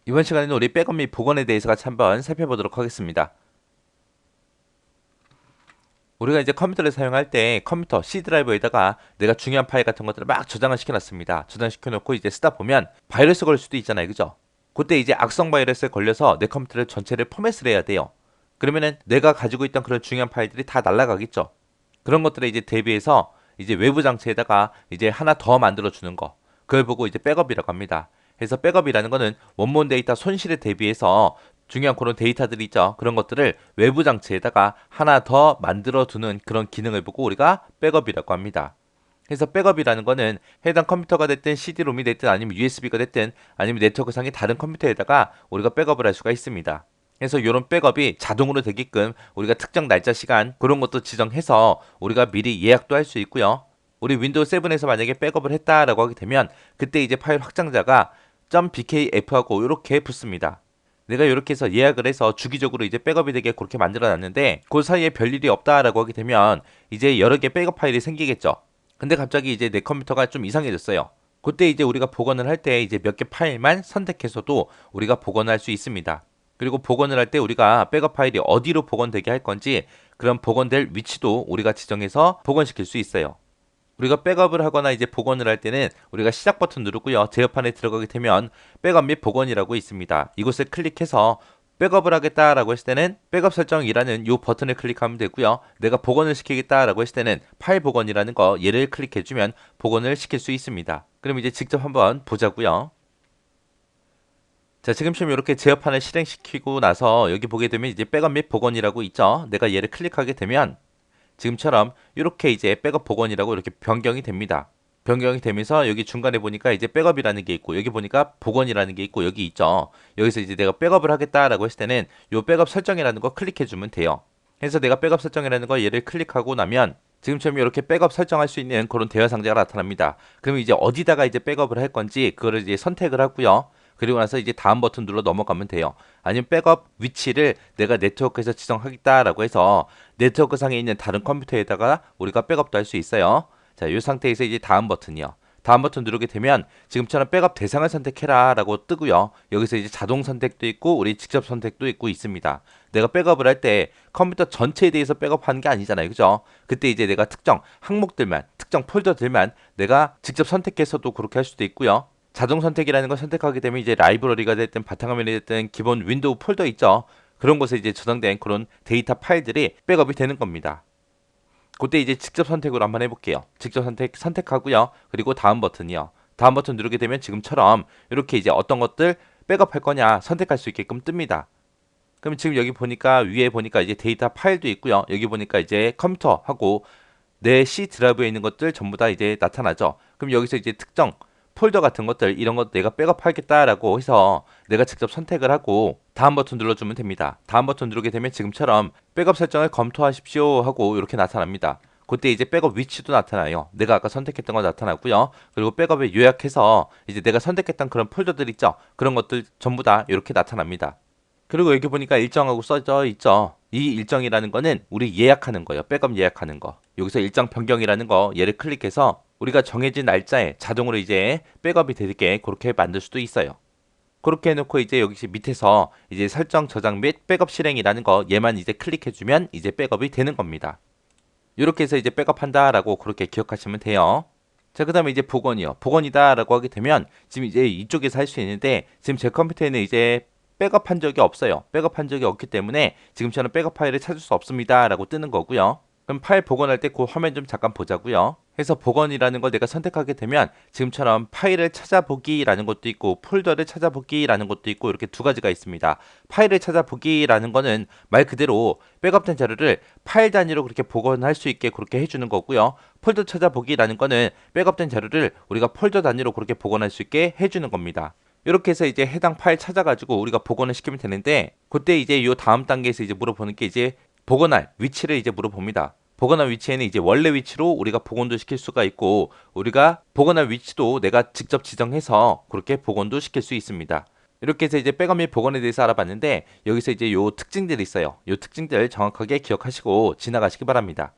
이번 시간에는 우리 백업 및 복원에 대해서 같이 한번 살펴보도록 하겠습니다. 우리가 이제 컴퓨터를 사용할 때 컴퓨터 C 드라이버에다가 내가 중요한 파일 같은 것들을 막 저장을 시켜놨습니다. 저장시켜 놓고 이제 쓰다 보면 바이러스 걸릴 수도 있잖아요. 그죠? 그때 이제 악성 바이러스에 걸려서 내 컴퓨터를 전체를 포맷을 해야 돼요. 그러면은 내가 가지고 있던 그런 중요한 파일들이 다 날아가겠죠. 그런 것들에 이제 대비해서 이제 외부 장치에다가 이제 하나 더 만들어 주는 거. 그걸 보고 이제 백업이라고 합니다. 그래서 백업이라는 거는 원본 데이터 손실에 대비해서 중요한 그런 데이터들이 있죠. 그런 것들을 외부 장치에다가 하나 더 만들어 두는 그런 기능을 보고 우리가 백업이라고 합니다. 그래서 백업이라는 거는 해당 컴퓨터가 됐든 CD롬이 됐든 아니면 USB가 됐든 아니면 네트워크상의 다른 컴퓨터에다가 우리가 백업을 할 수가 있습니다. 그래서 이런 백업이 자동으로 되게끔 우리가 특정 날짜 시간 그런 것도 지정해서 우리가 미리 예약도 할 수 있고요. 우리 윈도우 7에서 만약에 백업을 했다라고 하게 되면 그때 이제 파일 확장자가 .bkf하고 이렇게 붙습니다. 내가 이렇게 해서 예약을 해서 주기적으로 이제 백업이 되게 그렇게 만들어 놨는데 그 사이에 별일이 없다라고 하게 되면 이제 여러 개 백업 파일이 생기겠죠. 근데 갑자기 이제 내 컴퓨터가 좀 이상해졌어요. 그때 이제 우리가 복원을 할 때 이제 몇 개 파일만 선택해서도 우리가 복원할 수 있습니다. 그리고 복원을 할 때 우리가 백업 파일이 어디로 복원되게 할 건지 그런 복원될 위치도 우리가 지정해서 복원시킬 수 있어요. 우리가 백업을 하거나 이제 복원을 할 때는 우리가 시작 버튼 누르고요. 제어판에 들어가게 되면 백업 및 복원이라고 있습니다. 이곳을 클릭해서 백업을 하겠다라고 했을 때는 백업 설정이라는 이 버튼을 클릭하면 되고요. 내가 복원을 시키겠다라고 했을 때는 파일 복원이라는 거 얘를 클릭해주면 복원을 시킬 수 있습니다. 그럼 이제 직접 한번 보자고요. 자, 지금처럼 이렇게 제어판을 실행시키고 나서 여기 보게 되면 이제 백업 및 복원이라고 있죠. 내가 얘를 클릭하게 되면 지금처럼 이렇게 이제 백업 복원이라고 이렇게 변경이 됩니다. 변경이 되면서 여기 중간에 보니까 이제 백업이라는 게 있고 여기 보니까 복원이라는 게 있고 여기 있죠. 여기서 이제 내가 백업을 하겠다라고 했을 때는 요 백업 설정이라는 거 클릭해 주면 돼요. 그래서 내가 백업 설정이라는 거 얘를 클릭하고 나면 지금처럼 이렇게 백업 설정할 수 있는 그런 대화 상자가 나타납니다. 그러면 이제 어디다가 이제 백업을 할 건지 그거를 이제 선택을 하고요. 그리고 나서 이제 다음 버튼 눌러 넘어가면 돼요. 아니면 백업 위치를 내가 네트워크에서 지정하겠다라고 해서 네트워크 상에 있는 다른 컴퓨터에다가 우리가 백업도 할 수 있어요. 자, 이 상태에서 이제 다음 버튼이요. 다음 버튼 누르게 되면 지금처럼 백업 대상을 선택해라 라고 뜨고요. 여기서 이제 자동 선택도 있고 우리 직접 선택도 있고 있습니다. 내가 백업을 할 때 컴퓨터 전체에 대해서 백업하는 게 아니잖아요. 그죠? 그때 이제 내가 특정 항목들만, 특정 폴더들만 내가 직접 선택해서도 그렇게 할 수도 있고요. 자동 선택이라는 걸 선택하게 되면 이제 라이브러리가 됐든 바탕화면이 됐든 기본 윈도우 폴더 있죠. 그런 곳에 이제 저장된 그런 데이터 파일들이 백업이 되는 겁니다. 그때 이제 직접 선택으로 한번 해볼게요. 직접 선택하고요. 그리고 다음 버튼이요. 다음 버튼 누르게 되면 지금처럼 이렇게 이제 어떤 것들 백업할 거냐 선택할 수 있게끔 뜹니다. 그럼 지금 여기 보니까 위에 보니까 이제 데이터 파일도 있고요. 여기 보니까 이제 컴퓨터하고 내 C 드라이브에 있는 것들 전부 다 이제 나타나죠. 그럼 여기서 이제 특정 폴더 같은 것들 이런 것 내가 백업하겠다라고 해서 내가 직접 선택을 하고 다음 버튼 눌러주면 됩니다. 다음 버튼 누르게 되면 지금처럼 백업 설정을 검토하십시오 하고 이렇게 나타납니다. 그때 이제 백업 위치도 나타나요. 내가 아까 선택했던 거 나타나고요. 그리고 백업에 요약해서 이제 내가 선택했던 그런 폴더들 있죠. 그런 것들 전부 다 이렇게 나타납니다. 그리고 여기 보니까 일정하고 써져 있죠. 이 일정이라는 거는 우리 예약하는 거예요. 백업 예약하는 거. 여기서 일정 변경이라는 거 얘를 클릭해서 우리가 정해진 날짜에 자동으로 이제 백업이 되게 그렇게 만들 수도 있어요. 그렇게 해놓고 이제 여기 밑에서 이제 설정 저장 및 백업 실행이라는 거 얘만 이제 클릭해주면 이제 백업이 되는 겁니다. 이렇게 해서 이제 백업한다라고 그렇게 기억하시면 돼요. 자, 그 다음에 이제 복원이요. 복원이다라고 하게 되면 지금 이제 이쪽에서 할 수 있는데 지금 제 컴퓨터에는 이제 백업한 적이 없어요. 백업한 적이 없기 때문에 지금처럼 백업 파일을 찾을 수 없습니다라고 뜨는 거고요. 그럼 파일 복원할 때 그 화면 좀 잠깐 보자고요. 해서 복원이라는 걸 내가 선택하게 되면 지금처럼 파일을 찾아보기라는 것도 있고 폴더를 찾아보기라는 것도 있고 이렇게 두 가지가 있습니다. 파일을 찾아보기라는 거는 말 그대로 백업된 자료를 파일 단위로 그렇게 복원할 수 있게 그렇게 해주는 거고요. 폴더 찾아보기라는 거는 백업된 자료를 우리가 폴더 단위로 그렇게 복원할 수 있게 해주는 겁니다. 이렇게 해서 이제 해당 파일 찾아가지고 우리가 복원을 시키면 되는데 그때 이제 요 다음 단계에서 이제 물어보는 게 이제 복원할 위치를 이제 물어봅니다. 복원할 위치에는 이제 원래 위치로 우리가 복원도 시킬 수가 있고 우리가 복원할 위치도 내가 직접 지정해서 그렇게 복원도 시킬 수 있습니다. 이렇게 해서 이제 백업 및 복원에 대해서 알아봤는데 여기서 이제 요 특징들이 있어요. 요 특징들 정확하게 기억하시고 지나가시기 바랍니다.